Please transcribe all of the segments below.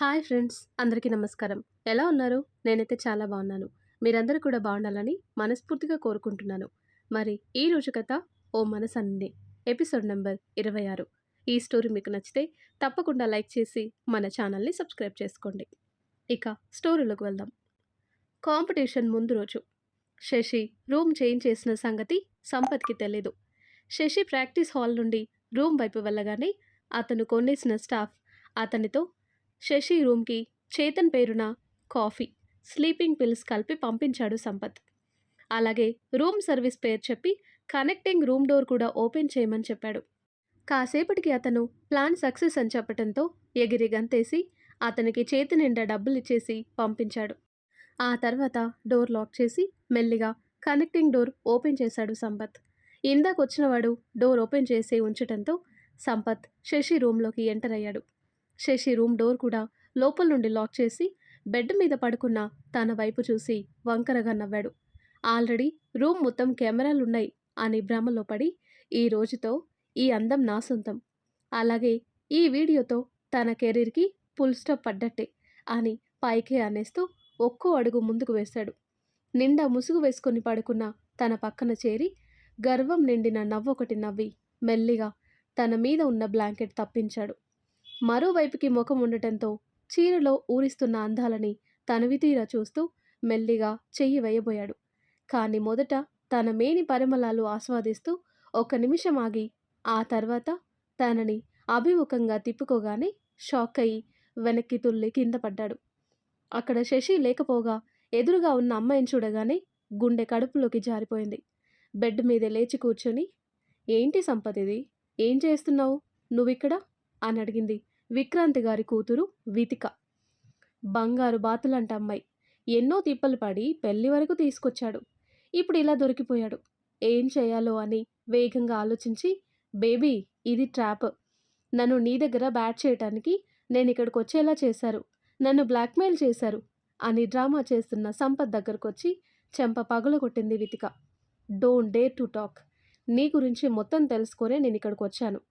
Hi friends, అందరికీ నమస్కారం. ఎలా ఉన్నారు? నేనైతే చాలా బాగున్నాను. మీరందరూ కూడా బాగుండాలని మనస్ఫూర్తిగా కోరుకుంటున్నాను. మరి ఈ రోజు కథ ఓ మనసందే ఎపిసోడ్ నెంబర్ 26. ఈ స్టోరీ మీకు నచ్చితే తప్పకుండా లైక్ చేసి మన ఛానల్ని సబ్స్క్రైబ్ చేసుకోండి. ఇక స్టోరీలోకి వెళ్దాం. కాంపిటీషన్ ముందు రోజు శశి రూమ్ చేంజ్ చేసిన సంగతి సంపత్కి తెలీదు. శశి ప్రాక్టీస్ హాల్ నుండి రూమ్ వైపు వెళ్ళగానే అతను కొనేసిన స్టాఫ్ అతనితో శశి రూమ్కి చేతన్ పేరున కాఫీ, స్లీపింగ్ పిల్స్ కలిపి పంపించాడు సంపత్. అలాగే రూమ్ సర్వీస్ పేరు చెప్పి కనెక్టింగ్ రూమ్ డోర్ కూడా ఓపెన్ చేయమని చెప్పాడు. కాసేపటికి అతను ప్లాన్ సక్సెస్ అని చెప్పడంతో ఎగిరి గంతేసి అతనికి చేతి నిండా డబ్బులు ఇచ్చేసి పంపించాడు. ఆ తర్వాత డోర్ లాక్ చేసి మెల్లిగా కనెక్టింగ్ డోర్ ఓపెన్ చేశాడు సంపత్. ఇందాకొచ్చినవాడు డోర్ ఓపెన్ చేసి ఉంచడంతో సంపత్ శశి రూమ్లోకి ఎంటర్ అయ్యాడు. శశి రూమ్ డోర్ కూడా లోపల నుండి లాక్ చేసి బెడ్ మీద పడుకున్న తన వైపు చూసి వంకరగా నవ్వాడు. ఆల్రెడీ రూమ్ మొత్తం కెమెరాలున్నాయి అని భ్రమలో పడి ఈ రోజుతో ఈ అందం నా సొంతం, అలాగే ఈ వీడియోతో తన కెరీర్కి ఫుల్ స్టాప్ పడ్డట్టే అని పైకే అనేస్తూ ఒక్కో అడుగు ముందుకు వేశాడు. నిండా ముసుగు వేసుకొని పడుకున్న తన పక్కన చేరి గర్వం నిండిన నవ్వొకటి నవ్వి మెల్లిగా తన మీద ఉన్న బ్లాంకెట్ తప్పించాడు. మరోవైపుకి ముఖం ఉండటంతో చీరలో ఊరిస్తున్న అందాలని తనివితీరా చూస్తూ మెల్లిగా చెయ్యి వేయబోయాడు. కానీ మొదట తన మేని పరిమళాలు ఆస్వాదిస్తూ ఒక్క నిమిషం ఆగి ఆ తర్వాత తనని అభిముఖంగా తిప్పుకోగానే షాక్ అయ్యి వెనక్కి తుల్లి కింద పడ్డాడు. అక్కడ శశి లేకపోగా ఎదురుగా ఉన్న అమ్మాయిని చూడగానే గుండె కడుపులోకి జారిపోయింది. బెడ్ మీద లేచి కూర్చొని, ఏంటి సంపత్ ఇది, ఏం చేస్తున్నావు నువ్విక్కడ అని అడిగింది విక్రాంతి గారి కూతురు వితిక. బంగారు బాతులంట అమ్మాయి, ఎన్నో తిప్పలు పడి పెళ్లి వరకు తీసుకొచ్చాడు, ఇప్పుడు ఇలా దొరికిపోయాడు, ఏం చేయాలో అని వేగంగా ఆలోచించి, బేబీ ఇది ట్రాప్, నన్ను నీ దగ్గర బ్యాట్ చేయటానికి నేను ఇక్కడికి వచ్చేలా చేశారు, నన్ను బ్లాక్మెయిల్ చేశారు అని డ్రామా చేస్తున్న సంపత్ దగ్గరకొచ్చి చెంప పగలగొట్టింది Vithika. Don't dare to talk, నీ గురించి మొత్తం తెలుసుకొనే నేను ఇక్కడికి వచ్చాను.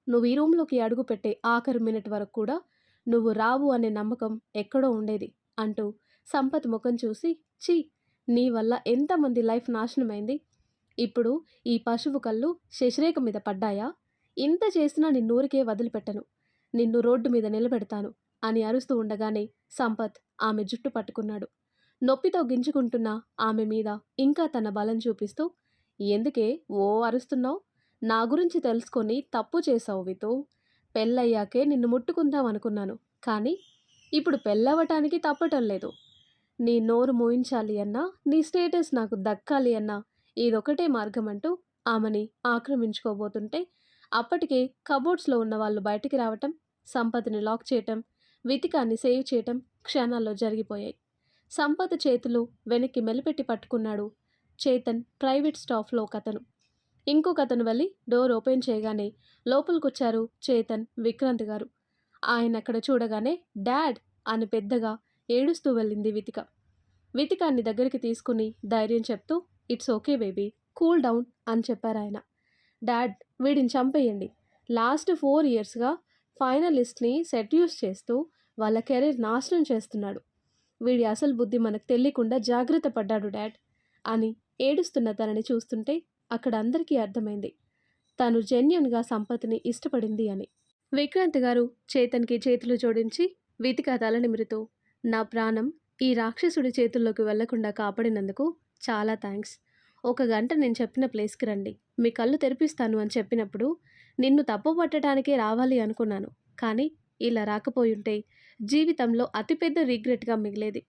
నువ్వు ఈ రూమ్లోకి అడుగు పెట్టే ఆఖరి మినిట్ వరకు కూడా నువ్వు రావు అనే నమ్మకం ఎక్కడో ఉండేది అంటూ సంపత్ ముఖం చూసి, చీ, నీ వల్ల ఎంతమంది లైఫ్ నాశనమైంది, ఇప్పుడు ఈ పశువు కళ్ళు శశిరేఖ మీద పడ్డాయా, ఇంత చేసినా నిన్నూరికే వదిలిపెట్టను, నిన్ను రోడ్డు మీద నిలబెడతాను అని అరుస్తూ ఉండగానే సంపత్ ఆమె జుట్టు పట్టుకున్నాడు. నొప్పితో గింజుకుంటున్న ఆమె మీద ఇంకా తన బలం చూపిస్తూ, ఎందుకే ఓ అరుస్తున్నావు, నా గురించి తెలుసుకొని తప్పు చేసావు వితు, పెళ్ళయ్యాకే నిన్ను ముట్టుకుందాం అనుకున్నాను, కానీ ఇప్పుడు పెళ్ళవటానికి తప్పటం లేదు, నీ నోరు మోయించాలి అన్నా నీ స్టేటస్ నాకు దక్కాలి అన్నా ఇదొకటే మార్గం అంటూ ఆమెని ఆక్రమించుకోబోతుంటే అప్పటికే కబోర్డ్స్లో ఉన్న వాళ్ళు బయటికి రావటం, సంపత్ని లాక్ చేయటం, వితికాన్ని సేవ్ చేయటం క్షణాల్లో జరిగిపోయాయి. సంపత్ చేతులు వెనక్కి మెలిపెట్టి పట్టుకున్నాడు చేతన్ ప్రైవేట్ స్టాఫ్లో ఒకతను. ఇంకొకతను వెళ్ళి డోర్ ఓపెన్ చేయగానే లోపలికొచ్చారు చేతన్, విక్రాంత్ గారు. ఆయన అక్కడ చూడగానే డాడ్ అని పెద్దగా ఏడుస్తూ వెళ్ళింది వితిక. వితికాన్ని దగ్గరికి తీసుకుని ధైర్యం చెప్తూ, it's okay baby, cool down అని చెప్పారు ఆయన. డాడ్, వీడిని చంపేయండి, లాస్ట్ 4 yearsగా ఫైనలిస్ట్ని సెడ్యూస్ చేస్తూ వాళ్ళ కెరీర్ నాశనం చేస్తున్నాడు, వీడి అసలు బుద్ధి మనకు తెలియకుండా జాగ్రత్త పడ్డాడు డాడ్ అని ఏడుస్తున్న తనని చూస్తుంటే అక్కడ అందరికీ అర్థమైంది తను జెన్యున్గా సంపత్ని ఇష్టపడింది అని. విక్రాంత్ గారు చేతన్కి చేతులు జోడించి వితిక తల నిమురుతూ, నా ప్రాణం ఈ రాక్షసుడి చేతుల్లోకి వెళ్లకుండా కాపాడినందుకు చాలా థ్యాంక్స్. 1 గంట నేను చెప్పిన ప్లేస్కి రండి, మీ కళ్ళు తెరిపిస్తాను అని చెప్పినప్పుడు నిన్ను తప్పు పట్టడానికే రావాలి అనుకున్నాను, కానీ ఇలా రాకపోయుంటే జీవితంలో అతిపెద్ద రిగ్రెట్గా మిగిలేది.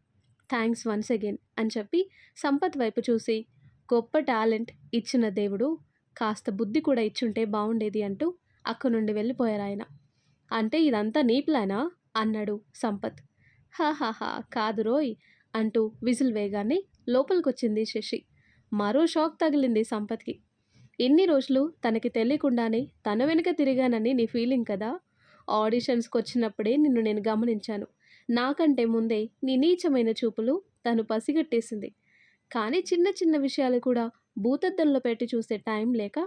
థ్యాంక్స్ వన్స్ అగైన్ అని చెప్పి సంపత్ వైపు చూసి, గొప్ప టాలెంట్ ఇచ్చిన దేవుడు కాస్త బుద్ధి కూడా ఇచ్చుంటే బాగుండేది అంటూ అక్కడి నుండి వెళ్ళిపోయారు ఆయన. అంటే ఇదంతా నీ ప్లానా అన్నాడు సంపత్. హాహాహా కాదు రోయ్ అంటూ విజిల్ వేగానే లోపలికొచ్చింది శశి. మరో షాక్ తగిలింది సంపత్కి. ఇన్ని రోజులు తనకి తెలియకుండానే తన వెనుక తిరిగానని నీ ఫీలింగ్ కదా, ఆడిషన్స్కి వచ్చినప్పుడే నిన్ను నేను గమనించాను, నాకంటే ముందే నీ నీచమైన చూపులు తను పసిగట్టేసింది, కానీ చిన్న చిన్న విషయాలు కూడా భూతద్దంలో పెట్టి చూసే టైం లేక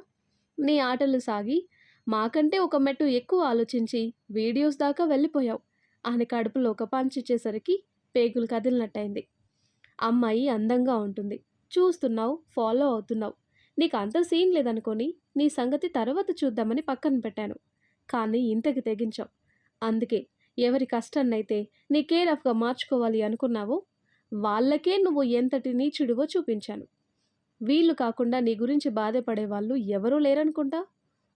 నీ ఆటలు సాగి మాకంటే ఒక మెట్టు ఎక్కువ ఆలోచించి వీడియోస్ దాకా వెళ్ళిపోయావు, ఆయన కడుపులో ఒక పంచిచ్చేసరికి పేగులు కదిలినట్టయింది. అమ్మాయి అందంగా ఉంటుంది. చూస్తున్నావు, ఫాలో అవుతున్నావు. నీకు అంత సీన్ లేదనుకోని నీ సంగతి తర్వాత చూద్దామని పక్కన పెట్టాను. కానీ ఇంతకి తెగించావు. అందుకే ఎవరి కష్టాన్నైతే నీ కేర్ ఆఫ్‌గా మార్చుకోవాలి అనుకున్నావో, వాళ్ళకే నువ్వు ఎంతటి నీచుడివో చూపించాను. వీళ్ళు కాకుండా నీ గురించి బాధపడేవాళ్ళు ఎవరూ లేరనుకుంటా?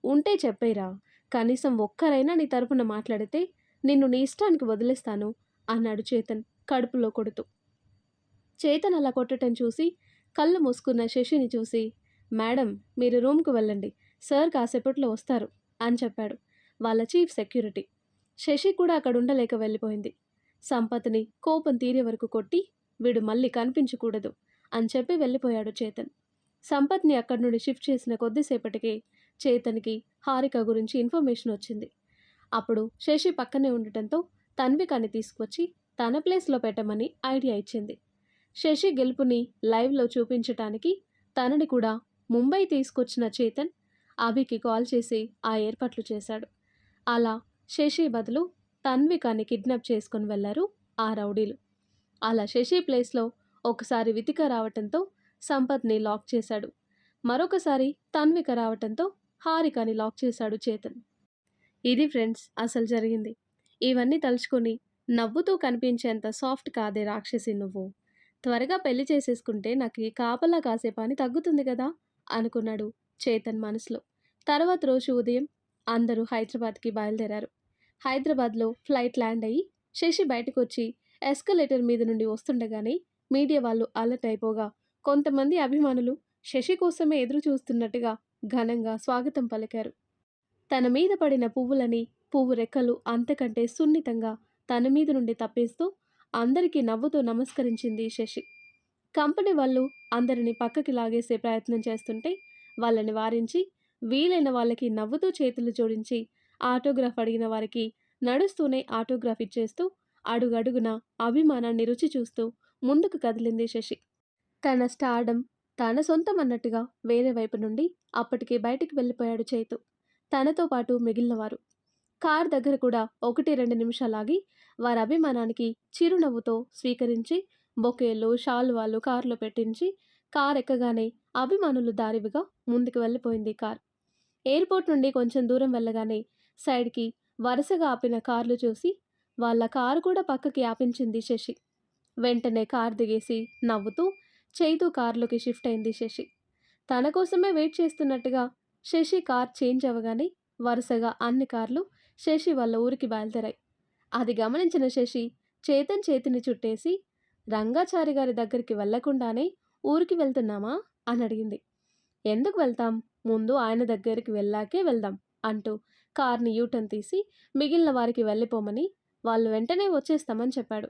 ఉంటే చెప్పేరా. కనీసం ఒక్కరైనా నీ తరపున మాట్లాడితే నిన్ను నీ ఇష్టానికి వదిలేస్తాను అన్నాడు చేతన్ కడుపులో కొడుతూ. చేతన్ అలా కొట్టటం చూసి కళ్ళు మూసుకున్న శశిని చూసి, మేడం మీరు రూమ్‌కు వెళ్ళండి. సార్ కాసేపట్లో వస్తారు అని చెప్పాడు వాళ్ళ చీఫ్ సెక్యూరిటీ. శశి కూడా అక్కడ ఉండలేక వెళ్ళిపోయింది. సంపత్ని కోపం తీరే వరకు కొట్టి వీడు మళ్ళీ కనిపించకూడదు అని చెప్పి వెళ్ళిపోయాడు చేతన్. సంపత్ని అక్కడి నుండి షిఫ్ట్ చేసిన కొద్దిసేపటికే చేతన్కి హారిక గురించి ఇన్ఫర్మేషన్ వచ్చింది. అప్పుడు శశి పక్కనే ఉండటంతో తన్వికాని తీసుకొచ్చి తన ప్లేస్లో పెట్టమని ఐడియా ఇచ్చింది. శశి గెలుపుని లైవ్లో చూపించటానికి తనని కూడా ముంబై తీసుకొచ్చిన చేతన్ అభికి కాల్ చేసి ఆ ఏర్పాట్లు చేశాడు. అలా శశి బదులు తన్వికాని కిడ్నాప్ చేసుకుని వెళ్లారు ఆ రౌడీలు. అలా శశి ప్లేస్లో ఒకసారి వితిక రావటంతో సంపత్ని లాక్ చేశాడు. మరొకసారి తన్విక రావటంతో హారికని లాక్ చేశాడు చేతన్. ఇది ఫ్రెండ్స్ అసలు జరిగింది. ఇవన్నీ తలుచుకొని నవ్వుతూ కనిపించేంత సాఫ్ట్ కాదే రాక్షసి నువ్వు. త్వరగా పెళ్లి చేసేసుకుంటే నాకు ఈ కాపలా కాసే పని తగ్గుతుంది కదా అనుకున్నాడు చేతన్ మనసులో. తర్వాత రోజు ఉదయం అందరూ హైదరాబాద్కి బయలుదేరారు. హైదరాబాద్లో ఫ్లైట్ ల్యాండ్ అయ్యి శశి బయటకు వచ్చి ఎస్కలేటర్ మీద నుండి వస్తుండగానే మీడియా వాళ్ళు అలర్ట్ అయిపోగా కొంతమంది అభిమానులు శశి కోసమే ఎదురు చూస్తున్నట్టుగా ఘనంగా స్వాగతం పలికారు. తన మీద పడిన పువ్వులని పువ్వు రెక్కలు అంతకంటే సున్నితంగా తన మీద నుండి తప్పేస్తూ అందరికీ నవ్వుతూ నమస్కరించింది శశి. కంపెనీ వాళ్ళు అందరినీ పక్కకి లాగేసే ప్రయత్నం చేస్తుంటే వాళ్ళని వారించి వీలైన వాళ్ళకి నవ్వుతూ చేతులు జోడించి ఆటోగ్రాఫ్ అడిగిన వారికి నడుస్తూనే ఆటోగ్రాఫ్ ఇచ్చేస్తూ అడుగడుగున అభిమానాన్ని రుచి చూస్తూ ముందుకు కదిలింది శశి. తన స్టార్డమ్ తన సొంతం అన్నట్టుగా వేరే వైపు నుండి అప్పటికే బయటికి వెళ్ళిపోయాడు చైతు. తనతో పాటు మిగిలినవారు. కార్ దగ్గర కూడా 1-2 నిమిషాలాగి వారి అభిమానానికి చిరునవ్వుతో స్వీకరించి బొకేలు షాల్వాలు కారులో పెట్టించి కార్ ఎక్కగానే అభిమానులు దారివిగా ముందుకు వెళ్ళిపోయింది కార్. ఎయిర్పోర్ట్ నుండి కొంచెం దూరం వెళ్ళగానే సైడ్కి వరుసగా ఆపిన కార్లు చూసి వాళ్ళ కారు కూడా పక్కకి ఆపించింది శశి. వెంటనే కార్ దిగేసి నవ్వుతూ చైతు కారులోకి షిఫ్ట్ అయింది శశి. తన కోసమే వెయిట్ చేస్తున్నట్టుగా శశి కార్ చేంజ్ అవ్వగానే వరుసగా అన్ని కార్లు శశి వాళ్ళ ఊరికి బయలుదేరాయి. అది గమనించిన శశి చేతన్ చేతిని చుట్టేసి, రంగాచారి గారి దగ్గరికి వెళ్లకుండానే ఊరికి వెళ్తున్నామా అని అడిగింది. ఎందుకు వెళ్తాం, ముందు ఆయన దగ్గరికి వెళ్ళాకే వెళ్దాం అంటూ కార్ని యూటర్న్ తీసి మిగిలిన వారికి వెళ్ళిపోమని వాళ్ళు వెంటనే వచ్చేస్తామని చెప్పాడు.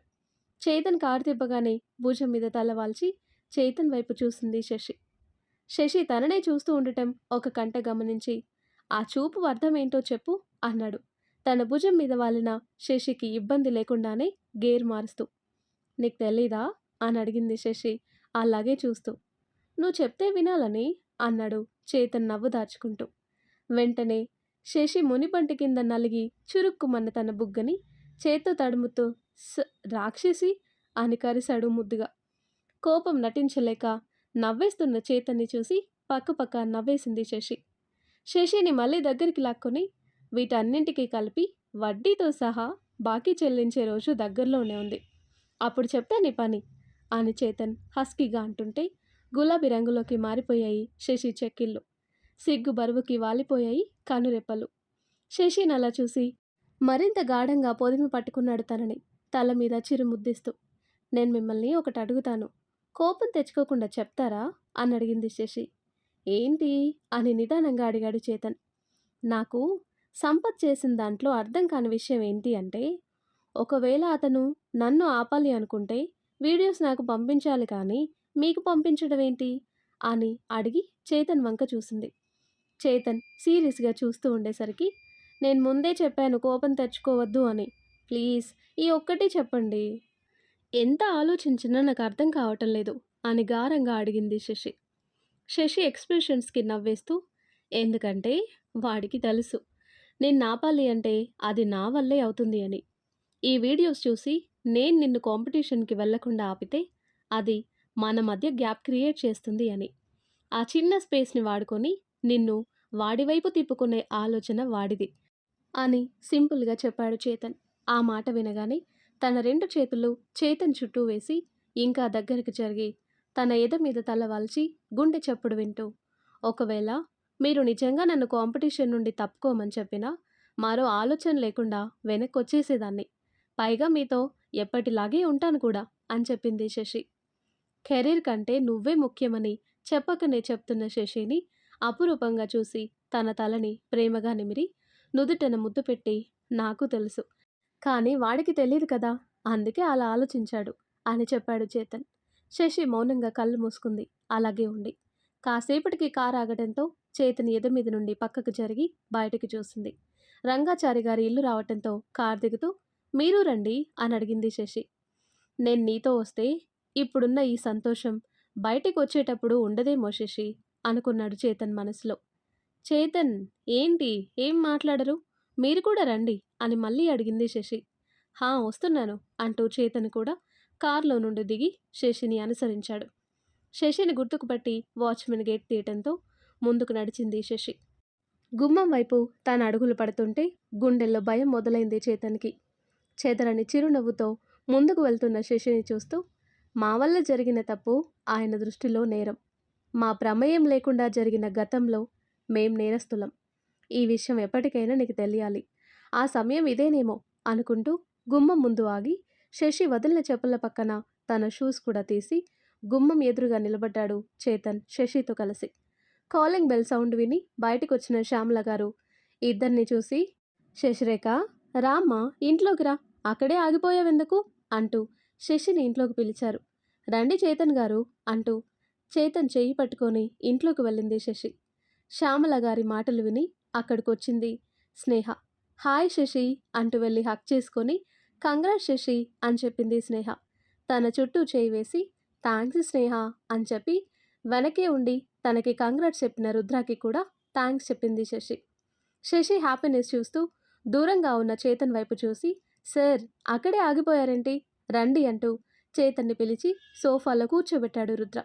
చేతన్ కారు తిప్పగానే భుజం మీద తలవాల్చి చేతన్ వైపు చూసింది శశి. శశి తననే చూస్తూ ఉండటం ఒక కంట గమనించి, ఆ చూపు అర్థమేంటో చెప్పు అన్నాడు తన భుజం మీద వాలిన శశికి ఇబ్బంది లేకుండానే గేర్ మారుస్తూ. నీకు తెలీదా అని అడిగింది శశి అలాగే చూస్తూ. నువ్వు చెప్తే వినాలని అన్నాడు చేతన్ నవ్వు దాచుకుంటూ. వెంటనే శశి మునిపంటి కింద నలిగి చురుక్కుమన్న తన బుగ్గని చేత్తో తడుముతూ రాక్షసి అని కరిశాడు ముద్దుగా. కోపం నటించలేక నవ్వేస్తున్న చేతన్ని చూసి పక్కపక్క నవ్వేసింది శశి. శశిని మళ్ళీ దగ్గరికి లాక్కొని, వీటన్నింటికీ కలిపి వడ్డీతో సహా బాకీ చెల్లించే రోజు దగ్గరలోనే ఉంది, అప్పుడు చెప్తా నీ పని అని చేతన్ హస్కీగా అంటుంటే గులాబీ రంగులోకి మారిపోయాయి శశి చెక్కిళ్ళు. సిగ్గు బరువుకి వాలిపోయాయి కనురెప్పలు. శశిని అలా చూసి మరింత గాఢంగా పొదిమి పట్టుకున్నాడు తనని తల మీద చిరుముద్దిస్తూ. నేను మిమ్మల్ని ఒకటి అడుగుతాను, కోపం తెచ్చుకోకుండా చెప్తారా అని అడిగింది శశి. ఏంటి అని నిదానంగా అడిగాడు చేతన్. నాకు సంపత్ చేసిన దాంట్లో అర్థం కాని విషయం ఏంటి అంటే, ఒకవేళ అతను నన్ను ఆపాలి అనుకుంటే వీడియోస్ నాకు పంపించాలి కానీ మీకు పంపించడం ఏంటి అని అడిగి చేతన్ వంక చూసింది. చేతన్ సీరియస్గా చూస్తూ ఉండేసరికి, నేను ముందే చెప్పాను కోపం తెచ్చుకోవద్దు అని, ప్లీజ్ ఈ ఒక్కటి చెప్పండి. ఎంత ఆలోచించినా నాకు అర్థం కావటం లేదు అని గారంగా అడిగింది శశి. శశి ఎక్స్ప్రెషన్స్కి నవ్వేస్తూ, ఎందుకంటే వాడికి తెలుసు నేను ఆపాలి అంటే అది నా వల్లే అవుతుంది అని. ఈ వీడియోస్ చూసి నేను నిన్ను కాంపిటీషన్‌కి వెళ్ళకుండా ఆపితే అది మన మధ్య గ్యాప్ క్రియేట్ చేస్తుంది అని. ఆ చిన్న స్పేస్‌ని వాడుకొని నిన్ను వాడి వైపు తిప్పుకునే ఆలోచన వాడిది అని సింపుల్‌గా చెప్పాడు చేతన్. ఆ మాట వినగానే తన 2 చేతులు చేతన్ చుట్టూ వేసి ఇంకా దగ్గరికి జరిగి తన ఎద మీద తల వాల్చి గుండె చప్పుడు వింటూ, ఒకవేళ మీరు నిజంగా నన్ను కాంపిటీషన్ నుండి తప్పుకోమని చెప్పినా మరో ఆలోచన లేకుండా వెనక్కొచ్చేసేదాన్ని. పైగా మీతో ఎప్పటిలాగే ఉంటాను కూడా అని చెప్పింది శశి. కెరీర్ కంటే నువ్వే ముఖ్యమని చెప్పకనే చెప్తున్న శశిని అపురూపంగా చూసి తన తలని ప్రేమగా నిమిరి నుదుటన ముద్దు పెట్టి, నాకు తెలుసు, కానీ వాడికి తెలీదు కదా, అందుకే అలా ఆలోచించాడు అని చెప్పాడు చేతన్. శశి మౌనంగా కళ్ళు మూసుకుంది. అలాగే ఉండి కాసేపటికి కారు ఆగటంతో చేతన్ ఎద మీద నుండి పక్కకు జరిగి బయటికి చూసింది. రంగాచారి గారి ఇల్లు రావటంతో కారు దిగుతూ, మీరు రండి అని అడిగింది శశి. నేను నీతో వస్తే ఇప్పుడున్న ఈ సంతోషం బయటికి వచ్చేటప్పుడు ఉండదేమో శశి అనుకున్నాడు చేతన్ మనసులో. చేతన్, ఏంటి ఏం మాట్లాడరు, మీరు కూడా రండి అని మళ్ళీ అడిగింది శశి. హా వస్తున్నాను అంటూ చేతన్ కూడా కారులో నుండి దిగి శశిని అనుసరించాడు. శశిని గుర్తుకుపట్టి వాచ్మెన్ గేట్ తీయటంతో ముందుకు నడిచింది శశి. గుమ్మం వైపు తాను అడుగులు పడుతుంటే గుండెల్లో భయం మొదలైంది చేతన్కి. చేతనని చిరునవ్వుతో ముందుకు వెళ్తున్న శశిని చూస్తూ, మా వల్ల జరిగిన తప్పు ఆయన దృష్టిలో నేరం. మా ప్రమేయం లేకుండా జరిగిన గతంలో మేం నేరస్తులం. ఈ విషయం ఎప్పటికైనా నీకు తెలియాలి. ఆ సమయం ఇదేనేమో అనుకుంటూ గుమ్మం ముందు ఆగి శశి వదిలిన చెప్పుల పక్కన తన షూస్ కూడా తీసి గుమ్మం ఎదురుగా నిలబడ్డాడు చేతన్ శశితో కలిసి. కాలింగ్ బెల్ సౌండ్ విని బయటకొచ్చిన శ్యామల గారు ఇద్దరిని చూసి, శశిరేఖ రామ్మా ఇంట్లోకి రా, అక్కడే ఆగిపోయావెందుకు అంటూ శశిని ఇంట్లోకి పిలిచారు. రండి చేతన్ గారు అంటూ చేతన్ చెయ్యి పట్టుకొని ఇంట్లోకి వెళ్ళింది శశి. శ్యామల గారి మాటలు విని అక్కడికొచ్చింది స్నేహ. హాయ్ శశి అంటూ వెళ్ళి హక్ చేసుకొని, కంగ్రాట్స్ శశి అని చెప్పింది స్నేహ. తన చుట్టూ చేయి వేసి థ్యాంక్స్ స్నేహ అని చెప్పి వెనకే ఉండి తనకి కంగ్రాట్స్ చెప్పిన రుద్రాకి కూడా థ్యాంక్స్ చెప్పింది శశి. శశి హ్యాపీనెస్ చూస్తూ దూరంగా ఉన్న చేతన్ వైపు చూసి, సార్ అక్కడే ఆగిపోయారేంటి, రండి అంటూ చేతన్ని పిలిచి సోఫాలో కూర్చోబెట్టాడు రుద్ర.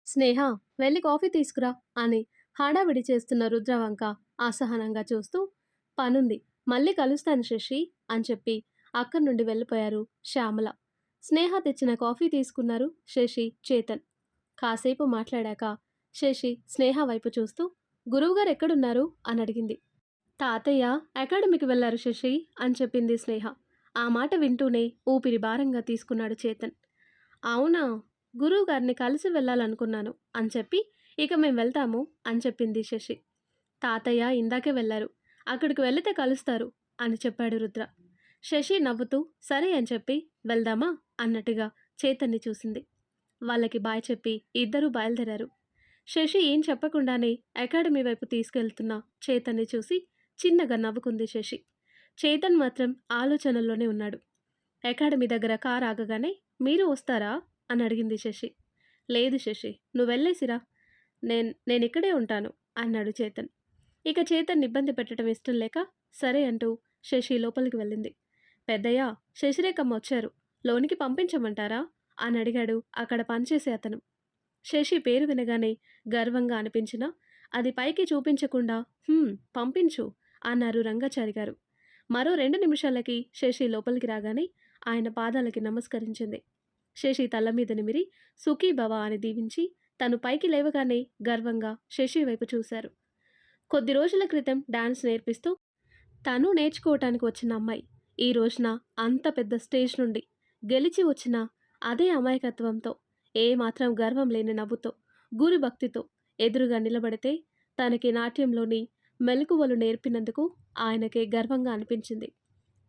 స్నేహ వెళ్ళి కాఫీ తీసుకురా అని హడావిడి చేస్తున్న రుద్ర వంక అసహనంగా చూస్తూ, పనుంది మళ్ళీ కలుస్తాను శశి అని చెప్పి అక్కడి నుండి వెళ్ళిపోయారు శ్యామల. స్నేహ తెచ్చిన కాఫీ తీసుకున్నారు శశి చేతన్. కాసేపు మాట్లాడాక శశి స్నేహ వైపు చూస్తూ, గురువుగారు ఎక్కడున్నారు అని అడిగింది. తాతయ్య అకాడమీకి వెళ్ళారు శశి అని చెప్పింది స్నేహ. ఆ మాట వింటూనే ఊపిరి భారంగా తీసుకున్నాడు చేతన్. అవునా, గురువు గారిని కలిసి వెళ్ళాలనుకున్నాను అని చెప్పి ఇక మేము వెళ్తాము అని చెప్పింది శశి. తాతయ్య ఇందాకే వెళ్ళారు, అక్కడికి వెళితే కలుస్తారు అని చెప్పాడు రుద్ర. శశి నవ్వుతూ సరే అని చెప్పి వెళ్దామా అన్నట్టుగా చేతన్ని చూసింది. వాళ్ళకి బాయ్ చెప్పి ఇద్దరూ బయలుదేరారు. శశి ఏం చెప్పకుండానే అకాడమీ వైపు తీసుకెళ్తున్న చేతన్ని చూసి చిన్నగా నవ్వుకుంది శశి. చేతన్ మాత్రం ఆలోచనల్లోనే ఉన్నాడు. అకాడమీ దగ్గర కారు ఆగగానే మీరు వస్తారా అని అడిగింది శశి. లేదు శశి, నువ్వు వెళ్ళేసిరా, నేనిక్కడే ఉంటాను అన్నాడు చేతన్. ఇక చేతన్ ఇబ్బంది పెట్టడం ఇష్టం లేక సరే అంటూ శశి లోపలికి వెళ్ళింది. పెద్దయ్య, శశిరేఖమ్మ వచ్చారు, లోనికి పంపించమంటారా అని అడిగాడు అక్కడ పనిచేసే అతను. శశి పేరు వినగానే గర్వంగా అనిపించినా అది పైకి చూపించకుండా పంపించు అన్నారు రంగాచారి గారు. మరో 2 నిమిషాలకి శశి లోపలికి రాగానే ఆయన పాదాలకి నమస్కరించింది. శశి తల మీద నిమిరి సుఖీ భవ అని దీవించి తను పైకి లేవగానే గర్వంగా శశి వైపు చూశారు. కొద్ది రోజుల క్రితం డాన్స్ నేర్పిస్తూ తను నేర్చుకోవటానికి వచ్చిన అమ్మాయి ఈ రోజున అంత పెద్ద స్టేజ్ నుండి గెలిచి వచ్చిన అదే అమాయకత్వంతో, ఏమాత్రం గర్వం లేని నవ్వుతో, గురి భక్తితో ఎదురుగా నిలబడితే తనకి నాట్యంలోని మెలకువలు నేర్పినందుకు ఆయనకే గర్వంగా అనిపించింది.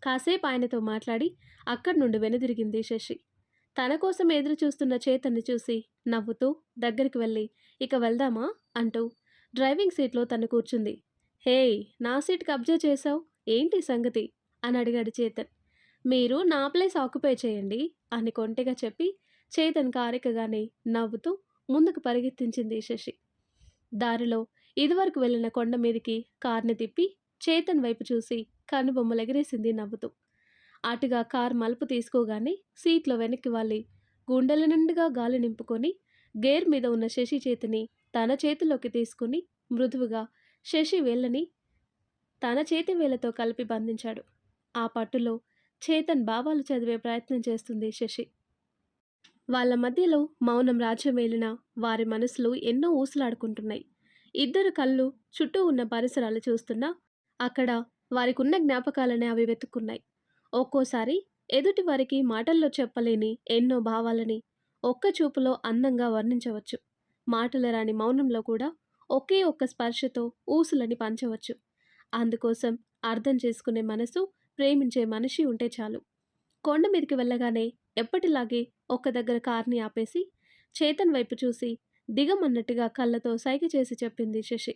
కాసేపు ఆయనతో మాట్లాడి అక్కడి నుండి వెనుదిరిగింది శశి. తన కోసం ఎదురు చూస్తున్న చేతన్ని చూసి నవ్వుతూ దగ్గరికి వెళ్ళి ఇక వెళ్దామా అంటూ డ్రైవింగ్ సీట్లో తను కూర్చుంది. హేయ్, నా సీట్ కబ్జా చేశావు, ఏంటి సంగతి అని అడిగాడు చేతన్. మీరు నా ప్లేస్ ఆక్యుపై చేయండి అని కొంటెగా చెప్పి చేతన్ కారెక్కగానే నవ్వుతూ ముందుకు పరిగెత్తించింది శశి. దారిలో ఇదివరకు వెళ్ళిన కొండ మీదికి కార్ని తిప్పి చేతన్ వైపు చూసి కనుబొమ్మలు ఎగరేసింది నవ్వుతూ. అటుగా కారు మలుపు తీసుకోగానే సీట్లో వెనక్కి వాలి గుండెల నిండుగా గాలి నింపుకొని గేర్ మీద ఉన్న శశి చేతిని తన చేతిలోకి తీసుకుని మృదువుగా శశి వేళ్ళని తన చేతి వేళ్ళతో కలిపి బంధించాడు. ఆ పట్టులో చేతన్ భావాలు చదివే ప్రయత్నం చేస్తుంది శశి. వాళ్ళ మధ్యలో మౌనం రాజ్యమేలిన వారి మనసులు ఎన్నో ఊసలాడుకుంటున్నాయి. ఇద్దరు కళ్ళు చుట్టూ ఉన్న పరిసరాలు చూస్తున్నా అక్కడ వారికున్న జ్ఞాపకాలనే అవి వెతుక్కున్నాయి. ఒక్కోసారి ఎదుటి వారికి మాటల్లో చెప్పలేని ఎన్నో భావాలని ఒక్క చూపులో అందంగా వర్ణించవచ్చు. మాటలు రాని మౌనంలో కూడా ఒకే ఒక్క స్పర్శతో ఊసులని పంచవచ్చు. అందుకోసం అర్థం చేసుకునే మనసు, ప్రేమించే మనిషి ఉంటే చాలు. కొండ మీదకి వెళ్ళగానే ఎప్పటిలాగే ఒక్క దగ్గర కార్ని ఆపేసి చేతన్ వైపు చూసి దిగమన్నట్టుగా కళ్ళతో సైగ చేసి చెప్పింది శశి.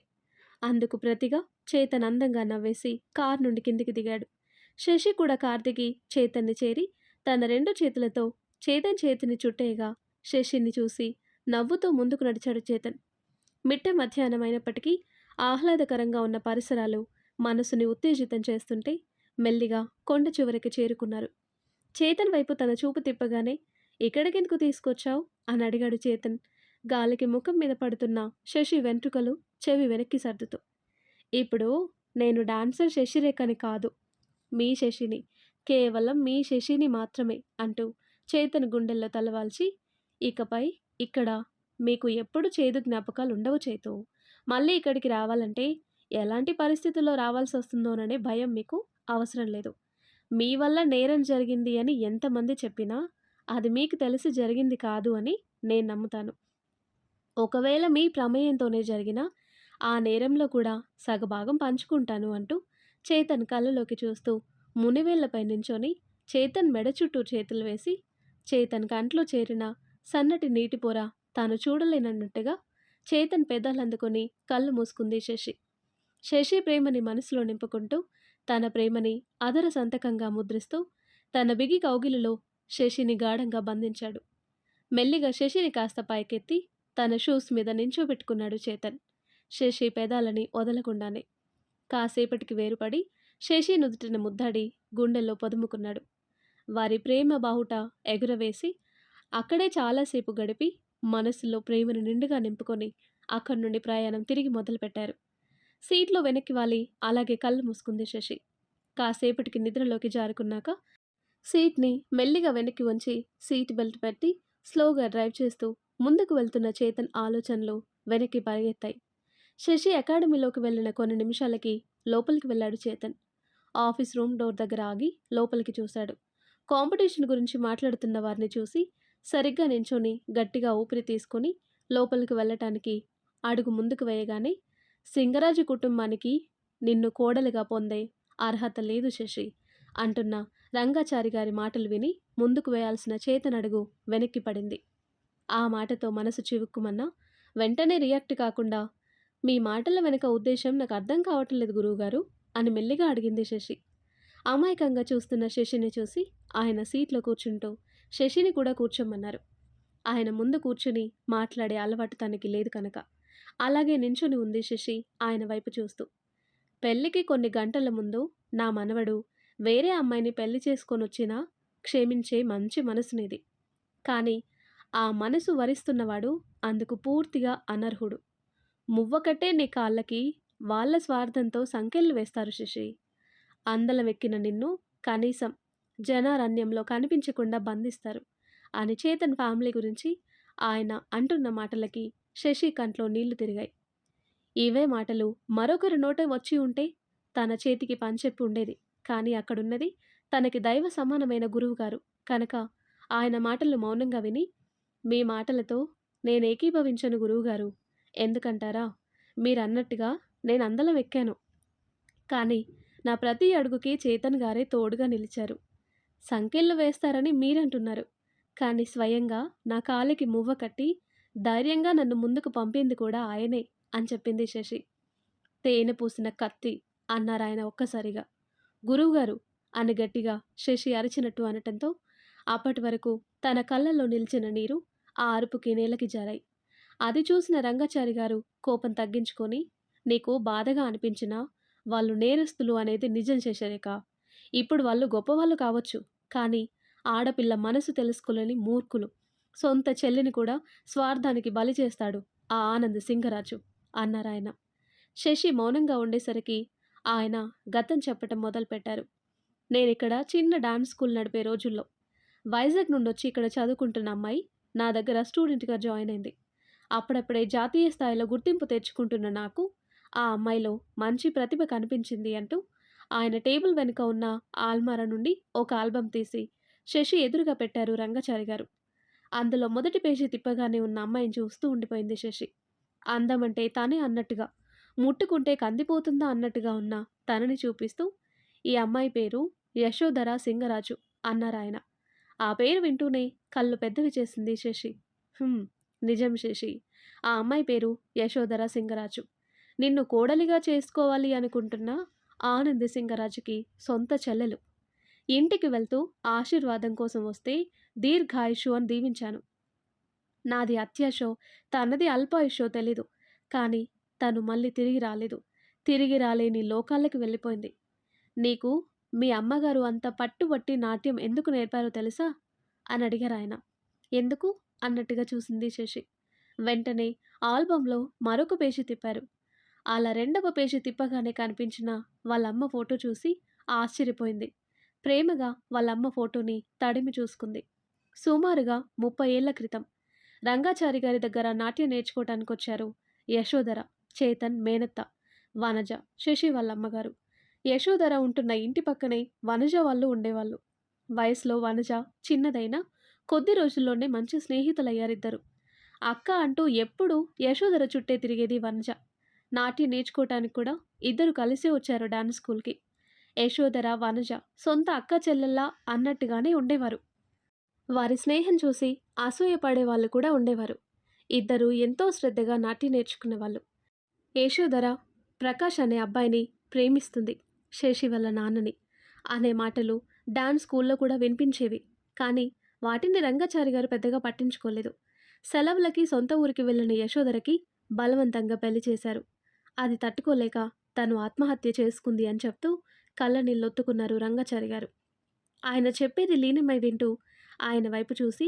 అందుకు ప్రతిగా చేతన్ అందంగా నవ్వేసి కార్ నుండి కిందికి దిగాడు. శశి కూడా కార్ దిగి చేతన్ని చేరి తన రెండు చేతులతో చేతన్ చేతిని చుట్టేయగా శశిని చూసి నవ్వుతూ ముందుకు నడిచాడు చేతన్. మిట్ట మధ్యాహ్నం అయినప్పటికీ ఆహ్లాదకరంగా ఉన్న పరిసరాలు మనసుని ఉత్తేజితం చేస్తుంటే మెల్లిగా కొండ చివరికి చేరుకున్నారు. చేతన్ వైపు తన చూపు తిప్పగానే ఇక్కడికెందుకు తీసుకొచ్చావు అని అడిగాడు చేతన్ గాలికి ముఖం మీద పడుతున్న శశి వెంట్రుకలు చెవి వెనక్కి సర్దుతూ. ఇప్పుడు నేను డాన్సర్ శశిరేఖని కాదు, మీ శశిని, కేవలం మీ శశిని మాత్రమే అంటూ చేతన్ గుండెల్లో తలవాల్చి, ఇకపై ఇక్కడ మీకు ఎప్పుడు చేదు జ్ఞాపకాలు ఉండవు చేతు. మళ్ళీ ఇక్కడికి రావాలంటే ఎలాంటి పరిస్థితుల్లో రావాల్సి వస్తుందోననే భయం మీకు అవసరం లేదు. మీ వల్ల నేరం జరిగింది అని ఎంతమంది చెప్పినా అది మీకు తెలిసి జరిగింది కాదు అని నేను నమ్ముతాను. ఒకవేళ మీ ప్రమేయంతోనే జరిగినా ఆ నేరంలో కూడా సగభాగం పంచుకుంటాను అంటూ చేతన్ కళ్ళలోకి చూస్తూ మునివేళ్లపై నించొని చేతన్ మెడ చుట్టూ చేతులు వేసి చేతన్ కంట్లో చేరిన సన్నటి నీటి పొర తాను చూడలేనన్నట్టుగా చేతన్ పెదాలందుకొని కళ్ళు మూసుకుంది శశి. శశి ప్రేమని మనసులో నింపుకుంటూ తన ప్రేమని అదర సంతకంగా ముద్రిస్తూ తన బిగి కౌగిలిలో శశిని గాఢంగా బంధించాడు. మెల్లిగా శశిని కాస్త పైకెత్తి తన షూస్ మీద నించోబెట్టుకున్నాడు చేతన్. శశి పెదాలని వదలకుండానే కాసేపటికి వేరుపడి శశి నుదుటిన ముద్దాడి గుండెల్లో పొదుముకున్నాడు. వారి ప్రేమ బాహుట ఎగురవేసి అక్కడే చాలాసేపు గడిపి మనసులో ప్రేమను నిండుగా నింపుకొని అక్కడి నుండి ప్రయాణం తిరిగి మొదలుపెట్టారు. సీట్లో వెనక్కి వాలి అలాగే కళ్ళు మూసుకుంది శశి. కాసేపటికి నిద్రలోకి జారుకున్నాక సీట్ని మెల్లిగా వెనక్కి వంచి సీట్ బెల్ట్ పెట్టి స్లోగా డ్రైవ్ చేస్తూ ముందుకు వెళ్తున్న చేతన్ ఆలోచనలు వెనక్కి పరిగెత్తాయి. శశి అకాడమీలోకి వెళ్ళిన కొన్ని నిమిషాలకి లోపలికి వెళ్ళాడు చేతన్. ఆఫీస్ రూమ్ డోర్ దగ్గర ఆగి లోపలికి చూశాడు. కాంపిటీషన్ గురించి మాట్లాడుతున్న వారిని చూసి సరిగ్గా నించొని గట్టిగా ఊపిరి తీసుకొని లోపలికి వెళ్ళటానికి అడుగు ముందుకు వేయగానే, సింగరాజు కుటుంబానికి నిన్ను కోడలిగా పొందే అర్హత లేదు శశి అంటున్న రంగాచారి గారి మాటలు విని ముందుకు వేయాల్సిన చేతన్ అడుగు వెనక్కి పడింది. ఆ మాటతో మనసు చివుక్కుమన్నా వెంటనే రియాక్ట్ కాకుండా, మీ మాటల వెనక ఉద్దేశం నాకు అర్థం కావట్లేదు గురువుగారు అని మెల్లిగా అడిగింది శశి. అమాయకంగా చూస్తున్న శశిని చూసి ఆయన సీట్లో కూర్చుంటూ శశిని కూడా కూర్చోమన్నారు. ఆయన ముందు కూర్చుని మాట్లాడే అలవాటు తనకి లేదు కనుక అలాగే నించుని ఉంది శశి ఆయన వైపు చూస్తూ. పెళ్లికి కొన్ని గంటల ముందు నా మనవడు వేరే అమ్మాయిని పెళ్లి చేసుకొని వచ్చినా క్షమించే మంచి మనసునిది. కానీ ఆ మనసు వరిస్తున్నవాడు అందుకు పూర్తిగా అనర్హుడు. మువ్వకట్టే నీ కాళ్ళకి వాళ్ళ స్వార్థంతో సంకెళ్ళు వేస్తారు శశి. అందలం ఎక్కిన నిన్ను కనీసం జనారణ్యంలో కనిపించకుండా బంధిస్తారు అని చేతన్ ఫ్యామిలీ గురించి ఆయన అంటున్న మాటలకి శశి కంట్లో నీళ్లు తిరిగాయి. ఇవే మాటలు మరొకరి నోట వచ్చి ఉంటే తన చేతికి పంచెప్పి ఉండేది. కానీ అక్కడున్నది తనకి దైవ సమానమైన గురువుగారు కనుక ఆయన మాటలు మౌనంగా విని, మీ మాటలతో నేను ఏకీభవించను గురువుగారు. ఎందుకంటారా, మీరన్నట్టుగా నేను అందలం ఎక్కాను. కానీ నా ప్రతి అడుగుకి చేతన్ గారే తోడుగా నిలిచారు. సంకెళ్ళు వేస్తారని మీరంటున్నారు. కానీ స్వయంగా నా కాలికి మువ్వ కట్టి ధైర్యంగా నన్ను ముందుకు పంపింది కూడా ఆయనే అని చెప్పింది శశి. తేనె పూసిన కత్తి అన్నారాయన ఒక్కసారిగా. గురువుగారు అని గట్టిగా శశి అరిచినట్టు అనటంతో అప్పటి వరకు తన కళ్ళల్లో నిలిచిన నీరు ఆ అరుపుకి నేలకి జారాయి. అది చూసిన రంగాచారి గారు కోపం తగ్గించుకొని, నీకు బాధగా అనిపించినా వాళ్ళు నేరస్తులు అనేది నిజం శశిరేఖ. ఇప్పుడు వాళ్ళు గొప్పవాళ్ళు కావచ్చు. కానీ ఆడపిల్ల మనసు తెలుసుకోలేని మూర్ఖులు. సొంత చెల్లిని కూడా స్వార్థానికి బలి చేస్తాడు ఆ ఆనంద్ సింగరాజు అన్నారాయన. శశి మౌనంగా ఉండేసరికి ఆయన గతం చెప్పటం మొదలుపెట్టారు. నేనిక్కడ చిన్న డాన్స్ స్కూల్ నడిపే రోజుల్లో వైజాగ్ నుండొచ్చి ఇక్కడ చదువుకుంటున్న అమ్మాయి నా దగ్గర స్టూడెంట్‌గా జాయిన్ అయింది. అప్పుడప్పుడే జాతీయ స్థాయిలో గుర్తింపు తెచ్చుకుంటున్న నాకు ఆ అమ్మాయిలో మంచి ప్రతిభ కనిపించింది అంటూ ఆయన టేబుల్ వెనుక ఉన్న ఆల్మారా నుండి ఒక ఆల్బమ్ తీసి శశి ఎదురుగా పెట్టారు రంగాచారి గారు. అందులో మొదటి పేజీ తిప్పగానే ఉన్న అమ్మాయిని చూస్తూ ఉండిపోయింది శశి. అందమంటే తనే అన్నట్టుగా, ముట్టుకుంటే కందిపోతుందా అన్నట్టుగా ఉన్న తనని చూపిస్తూ, "ఈ అమ్మాయి పేరు యశోధర సింగరాజు" అన్నారాయన. ఆ పేరు వింటూనే కళ్ళు పెద్దవి చేసింది శశి. "హ్మ్. నిజం శశి. ఆ అమ్మాయి పేరు యశోధర సింగరాజు. నిన్ను కోడలిగా చేసుకోవాలి అనుకుంటున్న ఆనంద్ సింగరాజుకి సొంత చెల్లెలు. ఇంటికి వెళ్తూ ఆశీర్వాదం కోసం వస్తే దీర్ఘాయుష్షు అని దీవించాను. నాది అత్యాశో, తనది అల్పాయుష్షో తెలీదు. కానీ తను మళ్ళీ తిరిగి రాలేదు. తిరిగి రాలేని లోకాలకి వెళ్ళిపోయింది. నీకు మీ అమ్మగారు అంత పట్టుబట్టి నాట్యం ఎందుకు నేర్పారో తెలుసా?" అని అడిగారాయన. "ఎందుకు?" అన్నట్టుగా చూసింది శశి. వెంటనే ఆల్బంలో మరొక పేజీ తిప్పారు. అలా రెండవ పేజీ తిప్పగానే కనిపించిన వాళ్ళమ్మ ఫోటో చూసి ఆశ్చర్యపోయింది. ప్రేమగా వాళ్ళమ్మ ఫోటోని తడిమి చూసుకుంది. సుమారుగా 30 ఏళ్ల క్రితం రంగాచారి గారి దగ్గర నాట్యం నేర్చుకోవటానికొచ్చారు యశోధర, చేతన్ మేనత్త, వనజ, శశి వాళ్ళమ్మగారు. యశోధర ఉంటున్న ఇంటి పక్కనే వనజ వాళ్ళు ఉండేవాళ్ళు. వయసులో వనజ చిన్నదైనా కొద్ది రోజుల్లోనే మంచి స్నేహితులయ్యారిద్దరు. అక్క అంటూ ఎప్పుడూ యశోధర చుట్టే తిరిగేది వనజ. నాట్యం నేర్చుకోవటానికి కూడా ఇద్దరు కలిసే వచ్చారు డాన్స్ స్కూల్‌కి. యశోధర, వనజ సొంత అక్క చెల్లెల్లా అన్నట్టుగానే ఉండేవారు. వారి స్నేహం చూసి అసూయ పడేవాళ్ళు కూడా ఉండేవారు. ఇద్దరూ ఎంతో శ్రద్ధగా నాట్యం నేర్చుకునేవాళ్ళు. యశోధర ప్రకాష్ అనే అబ్బాయిని ప్రేమిస్తుంది, శశి వాళ్ళ నాన్నని అనే మాటలు డాన్స్ స్కూల్లో కూడా వినిపించేవి. కానీ వాటిని రంగాచారి గారు పెద్దగా పట్టించుకోలేదు. సెలవులకి సొంత ఊరికి వెళ్ళిన యశోధరకి బలవంతంగా పెళ్లి చేశారు. అది తట్టుకోలేక తను ఆత్మహత్య చేసుకుంది అని చెప్తూ కళ్ళనీళ్ళొత్తుకున్నారు రంగాచారి గారు. ఆయన చెప్పేది లీనమై వింటూ ఆయన వైపు చూసి,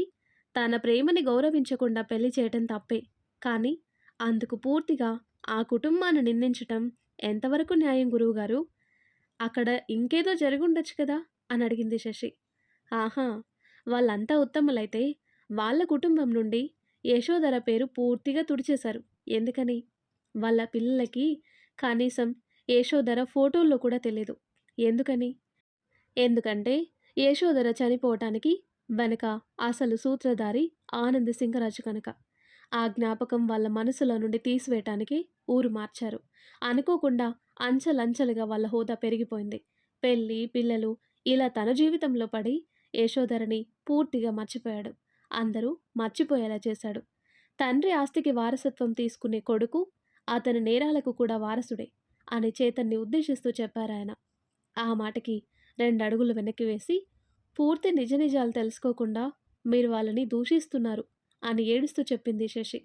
తన ప్రేమని గౌరవించకుండా పెళ్లి చేయటం తప్పే. కానీ అందుకు పూర్తిగా ఆ కుటుంబాన్ని నిందించటం ఎంతవరకు న్యాయం గురువుగారు? అక్కడ ఇంకేదో జరిగుండొచ్చు కదా అని అడిగింది శశి. ఆహా! వాళ్ళంతా ఉత్తములైతే వాళ్ళ కుటుంబం నుండి యశోధర పేరు పూర్తిగా తుడిచేశారు. ఎందుకని? వాళ్ళ పిల్లలకి కనీసం యశోధర ఫోటోల్లో కూడా తెలీదు. ఎందుకని? ఎందుకంటే యశోధర చనిపోవటానికి వెనక అసలు సూత్రధారి ఆనంద్ సింగరాజు కనుక. ఆ జ్ఞాపకం వాళ్ళ మనసులో నుండి తీసివేయటానికి ఊరు మార్చారు. అనుకోకుండా అంచెలంచెలుగా వాళ్ళ హోదా పెరిగిపోయింది. పెళ్ళి, పిల్లలు ఇలా తన జీవితంలో పడి యశోధరని పూర్తిగా మర్చిపోయాడు. అందరూ మర్చిపోయేలా చేశాడు. తండ్రి ఆస్తికి వారసత్వం తీసుకునే కొడుకు అతని నేరాలకు కూడా వారసుడే అని చేతన్ని ఉద్దేశిస్తూ చెప్పారాయన. ఆ మాటకి 2 అడుగులు వెనక్కి వేసి, పూర్తి నిజ నిజాలు తెలుసుకోకుండా మీరు వాళ్ళని దూషిస్తున్నారు అని ఏడుస్తూ చెప్పింది శశి.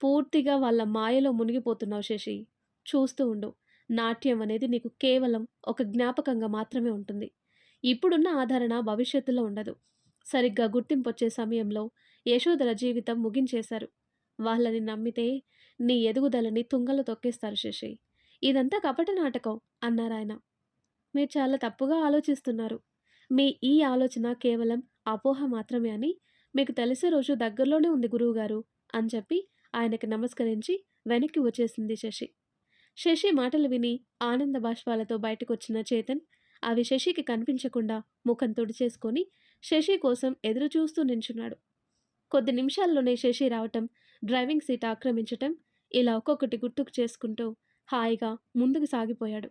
పూర్తిగా వాళ్ళ మాయలో మునిగిపోతున్నావు శశి. చూస్తూ ఉండు. నాట్యం అనేది నీకు కేవలం ఒక జ్ఞాపకంగా మాత్రమే ఉంటుంది. ఇప్పుడున్న ఆదరణ భవిష్యత్తులో ఉండదు. సరిగ్గా గుర్తింపొచ్చే సమయంలో యశోధర జీవితం ముగించేశారు. వాళ్ళని నమ్మితే నీ ఎదుగుదలని తుంగలో తొక్కేస్తారు శశి. ఇదంతా కపట నాటకం అన్నారాయన. మీరు చాలా తప్పుగా ఆలోచిస్తున్నారు. మీ ఈ ఆలోచన కేవలం అపోహ మాత్రమే అని మీకు తెలిసే రోజు దగ్గరలోనే ఉంది గురువుగారు అని చెప్పి ఆయనకి నమస్కరించి వెనక్కి వచ్చేసింది శశి. శశి మాటలు విని ఆనంద బాష్పాలతో బయటకొచ్చిన చేతన్ అవి శశికి కనిపించకుండా ముఖం తుడిచేసుకొని శశి కోసం ఎదురు చూస్తూ నించున్నాడు. కొద్ది నిమిషాల్లోనే శశి రావటం, డ్రైవింగ్ సీట్ ఆక్రమించటం, ఇలా ఒక్కొక్కటి గుర్తుకు చేసుకుంటూ హాయిగా ముందుకు సాగిపోయాడు.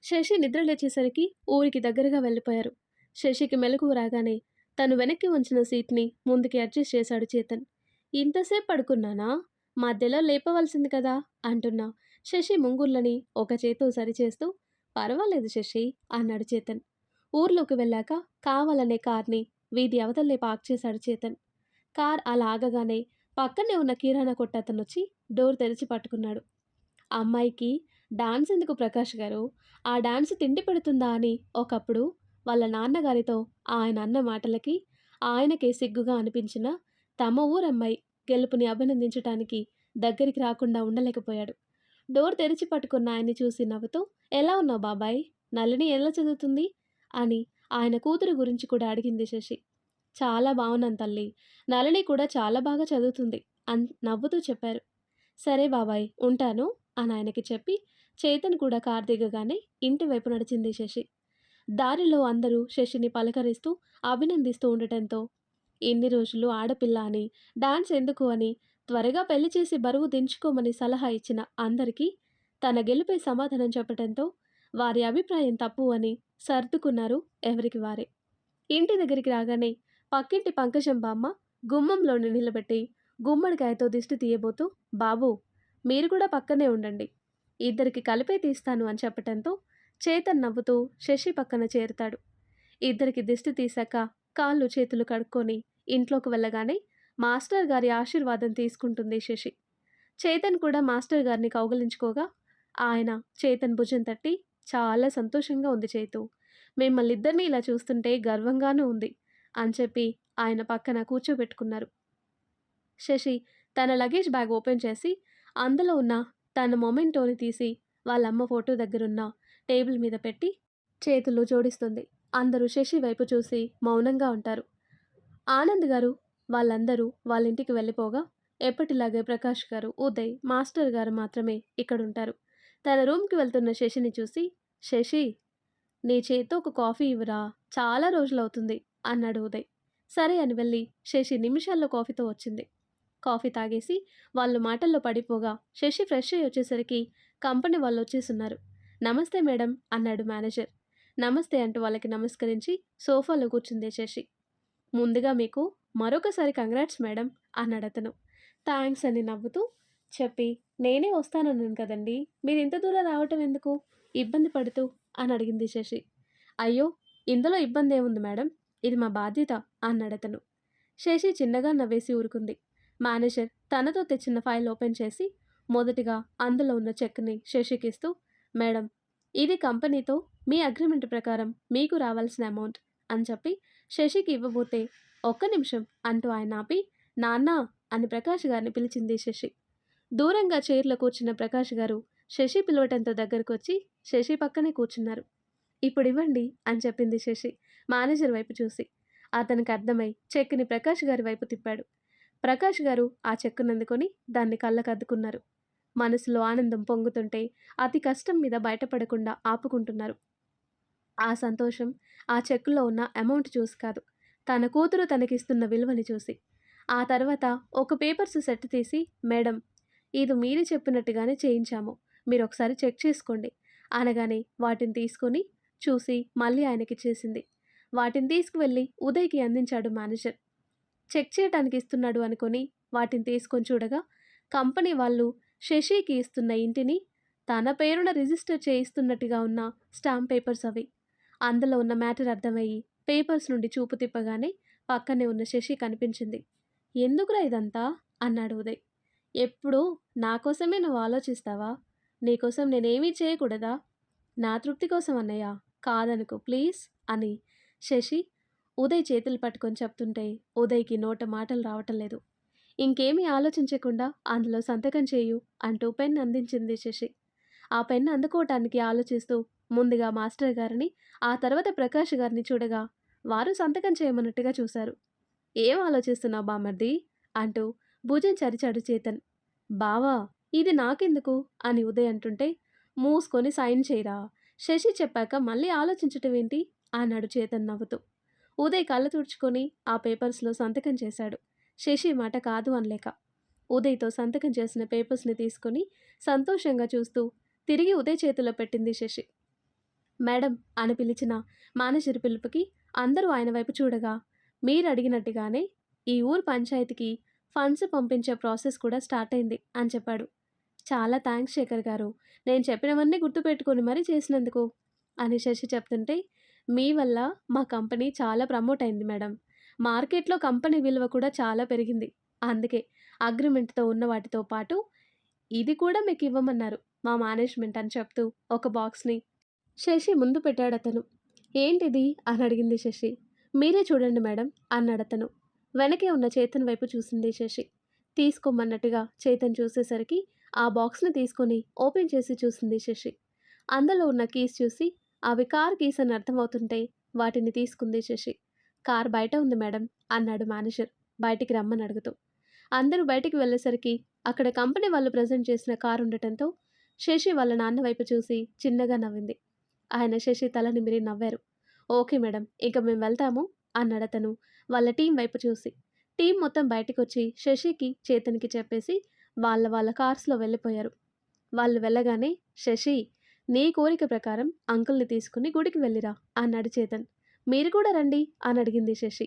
శశి నిద్ర లేచేసరికి ఊరికి దగ్గరగా వెళ్ళిపోయారు. శశికి మెలకువ రాగానే తను వెనక్కి వంచిన సీట్ని ముందుకి అడ్జస్ట్ చేశాడు చేతన్. ఇంతసేపు పడుకున్నానా? మధ్యలో లేపవలసింది కదా అంటున్నా శశి ముంగుర్లని ఒక చేత్తో సరిచేస్తూ, పర్వాలేదు శశి అన్నాడు చేతన్. ఊర్లోకి వెళ్ళాక కావాలనే కార్ని వీధి అవతలే పార్క్ చేశాడు చేతన్. కార్ అలా ఆగగానే పక్కనే ఉన్న కిరాణా కొట్టతనొచ్చి డోర్ తెరిచి పట్టుకున్నాడు. అమ్మాయికి డాన్స్ ఎందుకు ప్రకాష్ గారు? ఆ డాన్స్ తిండి పెడుతుందా అని ఒకప్పుడు వాళ్ళ నాన్నగారితో ఆయన అన్న మాటలకి ఆయనకే సిగ్గుగా అనిపించిన తమ ఊరమ్మాయి గెలుపుని అభినందించటానికి దగ్గరికి రాకుండా ఉండలేకపోయాడు. డోర్ తెరిచి పట్టుకున్న ఆయన్ని చూసి నవ్వుతూ, "ఎలా ఉన్నావు బాబాయ్? నళిని ఎలా చదువుతుంది?" అని ఆయన కూతురు గురించి కూడా అడిగింది శశి. "చాలా బావున్నాను తల్లి. నళిని కూడా చాలా బాగా చదువుతుంది" నవ్వుతూ చెప్పారు. "సరే బాబాయ్ ఉంటాను" అని ఆయనకి చెప్పి చేతన్ కూడా కారు దిగగానే ఇంటి వైపు నడిచింది శశి. దారిలో అందరూ శశిని పలకరిస్తూ, అభినందిస్తూ ఉండటంతో ఇన్ని రోజులు ఆడపిల్ల అని, డాన్స్ ఎందుకు అని, త్వరగా పెళ్లి చేసి బరువు దించుకోమని సలహా ఇచ్చిన అందరికీ తన గెలుపై సమాధానం చెప్పటంతో వారి అభిప్రాయం తప్పు అని సర్దుకున్నారు ఎవరికి వారే. ఇంటి దగ్గరికి రాగానే పక్కింటి పంకజం బామ్మ గుమ్మంలోని నిలబెట్టి గుమ్మడికాయతో దిష్టి తీయబోతూ, "బాబూ మీరు కూడా పక్కనే ఉండండి. ఇద్దరికి కలిపే తీస్తాను" అని చెప్పటంతో చేతన్ నవ్వుతూ శశి పక్కన చేరుతాడు. ఇద్దరికి దిష్టి తీశాక కాళ్ళు చేతులు కడుక్కొని ఇంట్లోకి వెళ్ళగానే మాస్టర్ గారి ఆశీర్వాదం తీసుకుంటుంది శశి. చేతన్ కూడా మాస్టర్ గారిని కౌగిలించుకోగా ఆయన చేతన్ భుజం తట్టి, "చాలా సంతోషంగా ఉంది చేతు. మిమ్మల్ని ఇద్దరిని ఇలా చూస్తుంటే గర్వంగానూ ఉంది" అని చెప్పి ఆయన పక్కన కూర్చోబెట్టుకున్నారు. శశి తన లగేజ్ బ్యాగ్ ఓపెన్ చేసి అందులో ఉన్న తన మొమెంటోని తీసి వాళ్ళమ్మ ఫోటో దగ్గరున్న టేబుల్ మీద పెట్టి చేతులు జోడిస్తుంది. అందరూ శశి వైపు చూసి మౌనంగా ఉంటారు. ఆనంద్ గారు వాళ్ళందరూ వాళ్ళ ఇంటికి వెళ్ళిపోగా ఎప్పటిలాగే ప్రకాష్ గారు, ఉదయ్, మాస్టర్ గారు మాత్రమే ఇక్కడుంటారు. తన రూమ్కి వెళ్తున్న శశిని చూసి, "శశి నీ చేత్తో ఒక కాఫీ ఇవ్వరా, చాలా రోజులవుతుంది" అన్నాడు ఉదయ్. సరే అని వెళ్ళి శశి నిమిషాల్లో కాఫీతో వచ్చింది. కాఫీ తాగేసి వాళ్ళు మాటల్లో పడిపోగా శశి ఫ్రెష్ అయ్యి వచ్చేసరికి కంపెనీ వాళ్ళు వచ్చేసున్నారు. "నమస్తే మేడం" అన్నాడు మేనేజర్. "నమస్తే" అంటూ వాళ్ళకి నమస్కరించి సోఫాలో కూర్చుంది శశి. "ముందుగా మీకు మరొకసారి కంగ్రాట్స్ మేడం" అన్నాడతను. థ్యాంక్స్ అని నవ్వుతూ చెప్పి, "నేనే వస్తానన్నాను కదండి, మీరు ఇంత దూరం రావటం ఎందుకు, ఇబ్బంది పడుతూ" అని అడిగింది శశి. "అయ్యో ఇందులో ఇబ్బంది ఏముంది మేడం, ఇది మా బాధ్యత" అన్నాడతను. శశి చిన్నగా నవ్వేసి ఊరుకుంది. మేనేజర్ తనతో తెచ్చిన ఫైల్ ఓపెన్ చేసి మొదటిగా అందులో ఉన్న చెక్ని శశికిస్తూ, "మేడం ఇది కంపెనీతో మీ అగ్రిమెంట్ ప్రకారం మీకు రావాల్సిన అమౌంట్" అని చెప్పి శశికి ఇవ్వబోతే, "ఒక్క నిమిషం" అంటూ ఆయన ఆపి, "నాన్న" అని ప్రకాష్ గారిని పిలిచింది శశి. దూరంగా చైర్లో కూర్చున్న ప్రకాష్ గారు శశి పిలవటంతో దగ్గరకు వచ్చి శశి పక్కనే కూర్చున్నారు. "ఇప్పుడు ఇవ్వండి" అని చెప్పింది శశి మేనేజర్ వైపు చూసి. అతనికి అర్థమై చెక్ని ప్రకాష్ గారి వైపు తిప్పాడు. ప్రకాష్ గారు ఆ చెక్కును అందుకొని దాన్ని కళ్ళకద్దుకున్నారు. మనసులో ఆనందం పొంగుతుంటే అతి కష్టం మీద బయటపడకుండా ఆపుకుంటున్నారు. ఆ సంతోషం ఆ చెక్కులో ఉన్న అమౌంట్ చూసి కాదు, తన కూతురు తనకిస్తున్న విలువని చూసి. ఆ తర్వాత ఒక పేపర్స్ సెట్ తీసి, "మేడం ఇది మీరు చెప్పినట్టుగానే చేయించాము, మీరు ఒకసారి చెక్ చేసుకోండి" అనగానే వాటిని తీసుకొని చూసి మళ్ళీ ఆయనకిచ్చేసింది. వాటిని తీసుకువెళ్ళి ఉదయ్కి అందించాడు మేనేజర్. చెక్ చేయటానికి ఇస్తున్నాడు అనుకొని వాటిని తీసుకొని చూడగా కంపెనీ వాళ్ళు శశికి ఇస్తున్న ఇంటిని తన పేరున రిజిస్టర్ చేయిస్తున్నట్టుగా ఉన్న స్టాంప్ పేపర్స్ అవి. అందులో ఉన్న మ్యాటర్ అర్థమయ్యి పేపర్స్ నుండి చూపు తిప్పగానే పక్కనే ఉన్న శశి కనిపించింది. "ఎందుకురా ఇదంతా" అన్నాడు ఉదయ్. "ఎప్పుడూ నా కోసమే నువ్వు ఆలోచిస్తావా? నీకోసం నేనేమీ చేయకూడదా? నా తృప్తి కోసం అన్నయ్య, కాదనుకో ప్లీజ్" అని శశి ఉదయ్ చేతులు పట్టుకొని చెప్తుంటే ఉదయ్కి నోట మాటలు రావటం లేదు. ఇంకేమీ ఆలోచించకుండా "అందులో సంతకం చేయు" అంటూ పెన్ అందించింది శశి. ఆ పెన్ అందుకోవటానికి ఆలోచిస్తూ ముందుగా మాస్టర్ గారిని, ఆ తర్వాత ప్రకాష్ గారిని చూడగా వారు సంతకం చేయమన్నట్టుగా చూశారు. "ఏం ఆలోచిస్తున్నావు బామర్ది" అంటూ భుజం చరిచాడు చేతన్. "బావా ఇది నాకెందుకు" అని ఉదయ్ అంటుంటే, "మూసుకొని సైన్ చేయరా, శశి చెప్పాక మళ్ళీ ఆలోచించటం ఏంటి" అన్నాడు చేతన్ నవ్వుతూ. ఉదయ్ కళ్ళు తుడుచుకొని ఆ పేపర్స్లో సంతకం చేశాడు. శశి మాట కాదు అనలేక ఉదయ్తో సంతకం చేసిన పేపర్స్ని తీసుకొని సంతోషంగా చూస్తూ తిరిగి ఉదయ్ చేతిలో పెట్టింది శశి. "మేడం" అని పిలిచిన మేనేజర్ పిలుపుకి అందరూ ఆయన వైపు చూడగా, "మీరు అడిగినట్టుగానే ఈ ఊరు పంచాయతీకి ఫండ్స్ పంపించే ప్రాసెస్ కూడా స్టార్ట్ అయింది" అని చెప్పాడు. "చాలా థ్యాంక్స్ శేఖర్ గారు, నేను చెప్పినవన్నీ గుర్తుపెట్టుకొని మరీ చేసినందుకు" అని శశి చెప్తుంటే, "మీ వల్ల మా కంపెనీ చాలా ప్రమోట్ అయింది మేడం. మార్కెట్లో కంపెనీ విలువ కూడా చాలా పెరిగింది. అందుకే అగ్రిమెంట్‌తో ఉన్న వాటితో పాటు ఇది కూడా మీకు ఇవ్వమన్నారు. మా మేనేజ్మెంట్ అని చెప్తూ ఒక బాక్స్‌ని శశి ముందు పెట్టాడతను. ఏంటిది అని అడిగింది శశి. మీరే చూడండి మేడం అన్నాడతను. వెనకే ఉన్న చేతన్ వైపు చూసింది శశి. తీసుకోమన్నట్టుగా చేతన్ చూసేసరికి ఆ బాక్స్‌ని తీసుకొని ఓపెన్ చేసి చూసింది శశి. అందులో ఉన్న కీస్ చూసి అవి కార్ కీస్ అని అర్థమవుతుంటే వాటిని తీసుకుంది శశి. కార్ బయట ఉంది మేడం అన్నాడు మేనేజర్ బయటికి రమ్మని అడుగుతూ. అందరూ బయటికి వెళ్ళేసరికి అక్కడ కంపెనీ వాళ్ళు ప్రెజెంట్ చేసిన కార్ ఉండటంతో శశి వాళ్ళ నాన్న వైపు చూసి చిన్నగా నవ్వింది. ఆయన శశి తల నిమిరి నవ్వారు. ఓకే మేడం, ఇక మేము వెళ్తాము అన్నాడతను వాళ్ళ టీం వైపు చూసి. టీం మొత్తం బయటికొచ్చి శశికి చేతన్కి చెప్పేసి వాళ్ళ వాళ్ళ కార్స్లో వెళ్ళిపోయారు. వాళ్ళు వెళ్ళగానే శశి, నీ కోరిక ప్రకారం అంకుల్ని తీసుకుని గుడికి వెళ్ళిరా అన్నాడు చేతన్. మీరు కూడా రండి అని అడిగింది శశి.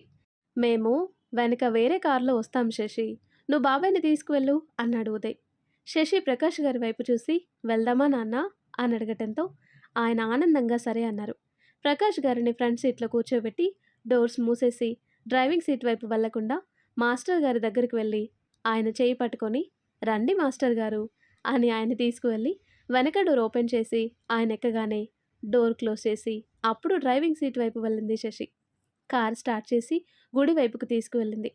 మేము వెనక వేరే కారులో వస్తాం శశి, నువ్వు బాబాయ్ని తీసుకువెళ్ళు అన్నాడు ఉదయ్. శశి ప్రకాష్ గారి వైపు చూసి వెళ్దామా నాన్న అని అడగటంతో ఆయన ఆనందంగా సరే అన్నారు. ప్రకాష్ గారిని ఫ్రంట్ సీట్లో కూర్చోబెట్టి డోర్స్ మూసేసి డ్రైవింగ్ సీట్ వైపు వెళ్లకుండా మాస్టర్ గారి దగ్గరికి వెళ్ళి ఆయన చేయి పట్టుకొని రండి మాస్టర్ గారు అని ఆయన తీసుకువెళ్ళి వెనక డోర్ ఓపెన్ చేసి ఆయన ఎక్కగానే డోర్ క్లోజ్ చేసి అప్పుడు డ్రైవింగ్ సీట్ వైపు వెళ్ళింది శశి. కార్ స్టార్ట్ చేసి గుడి వైపుకు తీసుకువెళ్ళింది.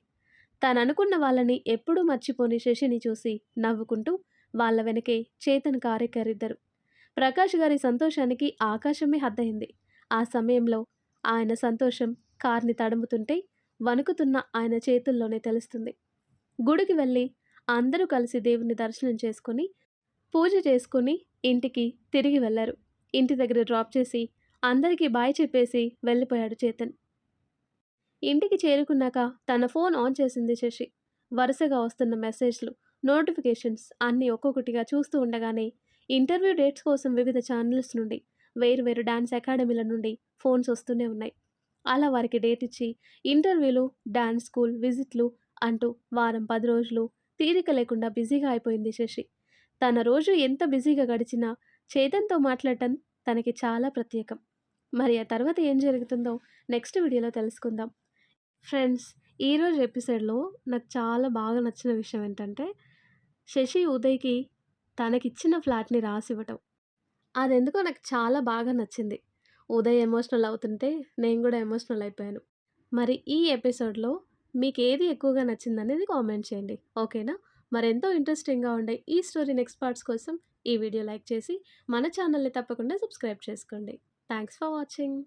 తాను అనుకున్న వాళ్ళని ఎప్పుడూ మర్చిపోని శశిని చూసి నవ్వుకుంటూ వాళ్ళ వెనకే చేతన్ కారెక్కారిద్దరు. ప్రకాష్ గారి సంతోషానికి ఆకాశమే హద్దయింది. ఆ సమయంలో ఆయన సంతోషం కార్ని తడుముతుంటే వణుకుతున్న ఆయన చేతుల్లోనే తెలుస్తుంది. గుడికి వెళ్ళి అందరూ కలిసి దేవుని దర్శనం చేసుకుని పూజ చేసుకుని ఇంటికి తిరిగి వెళ్లారు. ఇంటి దగ్గర డ్రాప్ చేసి అందరికీ బాయ్ చెప్పేసి వెళ్ళిపోయాడు చేతన్. ఇంటికి చేరుకున్నాక తన ఫోన్ ఆన్ చేసింది శశి. వరుసగా వస్తున్న మెసేజ్లు, నోటిఫికేషన్స్ అన్నీ ఒక్కొక్కటిగా చూస్తూ ఉండగానే ఇంటర్వ్యూ డేట్స్ కోసం వివిధ ఛానల్స్ నుండి, వేరు డాన్స్ అకాడమీల నుండి ఫోన్స్ వస్తూనే ఉన్నాయి. అలా వారికి డేట్ ఇచ్చి ఇంటర్వ్యూలు, డాన్స్ స్కూల్ విజిట్లు అంటూ వారం 10 రోజులు తీరిక లేకుండా బిజీగా అయిపోయింది శశి. తన రోజు ఎంత బిజీగా గడిచినా చేతన్తో మాట్లాడటం తనకి చాలా ప్రత్యేకం. మరి ఆ తర్వాత ఏం జరుగుతుందో నెక్స్ట్ వీడియోలో తెలుసుకుందాం. ఫ్రెండ్స్, ఈరోజు ఎపిసోడ్లో నాకు చాలా బాగా నచ్చిన విషయం ఏంటంటే శశి ఉదయ్కి తనకిచ్చిన ఫ్లాట్ని రాసివ్వటం. అదెందుకో నాకు చాలా బాగా నచ్చింది. ఉదయ్ ఎమోషనల్ అవుతుంటే నేను కూడా ఎమోషనల్ అయిపోయాను. మరి ఈ ఎపిసోడ్లో మీకు ఏది ఎక్కువగా నచ్చిందనేది కామెంట్ చేయండి, ఓకేనా? మరెంతో ఇంట్రెస్టింగ్గా ఉండే ఈ స్టోరీ నెక్స్ట్ పార్ట్స్ కోసం ఈ వీడియో లైక్ చేసి మన ఛానల్ని తప్పకుండా సబ్స్క్రైబ్ చేసుకోండి. Thanks for watching.